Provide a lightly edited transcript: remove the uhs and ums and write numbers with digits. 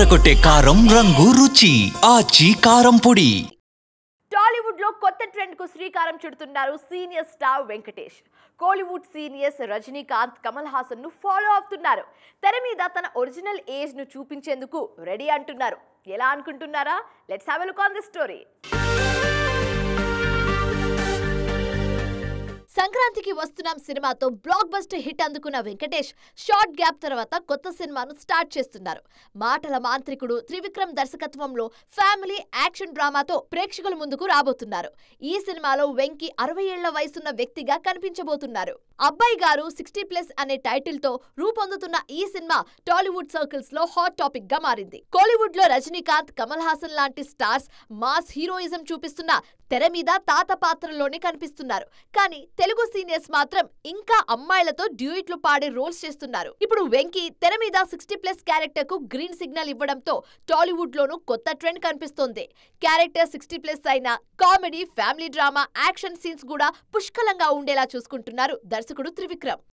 అదరగొట్టే కారం రంగు రుచి ఆచి కారం పొడి. టాలీవుడ్ లో కొత్త ట్రెండ్ కు శ్రీకారం చుడుతున్నారు senior star Venkatesh. Kollywood seniors Rajinikanth, Kamal Haasan ను ఫాలో అవుతున్నారు. తెర మీద తన ఒరిజినల్ ఏజ్ ను చూపించేందుకు రెడీ అంటున్నారు. ఎలా అనుకుంటున్నారా? Let's have a look on this story. సంక్రాంతికి వస్తున్నాం సినిమాతో బ్లాక్ బస్టర్ హిట్ అందుకున్న వెంకటేష్ షార్ట్ గ్యాప్ తర్వాత కొత్త సినిమాను స్టార్ట్ చేస్తున్నారు. మాటల మాంత్రికుడు త్రివిక్రమ్ దర్శకత్వంలో ఫ్యామిలీ యాక్షన్ డ్రామాతో ప్రేక్షకుల ముందుకు రాబోతున్నారు. ఈ సినిమాలో వెంకీ 60 ఏళ్ల వయసున్న వ్యక్తిగా కనిపించబోతున్నారు. అబ్బాయి గారు 60+ అనే టైటిల్ తో రూపొందుతున్న ఈ సినిమా టాలీవుడ్ సర్కిల్స్ లో హాట్ టాపిక్ గా మారింది. కోలీవుడ్ లో రజనీకాంత్, కమల్ హాసన్ లాంటి స్టార్స్ మాస్ హీరోయిజం చూపిస్తున్న తెర మీద తాత పాత్రలోనే కనిపిస్తున్నారు. కానీ తెలుగు సీనియర్స్ మాత్రం ఇంకా అమ్మాయిలతో డ్యూయిట్లు పాడే రోల్స్ చేస్తున్నారు. ఇప్పుడు వెంకీ తెర మీద 60+ క్యారెక్టర్ కు గ్రీన్ సిగ్నల్ ఇవ్వడంతో టాలీవుడ్ లోనూ కొత్త ట్రెండ్ కనిపిస్తోంది. క్యారెక్టర్ 60+ అయినా comedy, family drama, action scenes కూడా పుష్కలంగా ఉండేలా చూసుకుంటున్నారు దర్శకుడు త్రివిక్రమ్.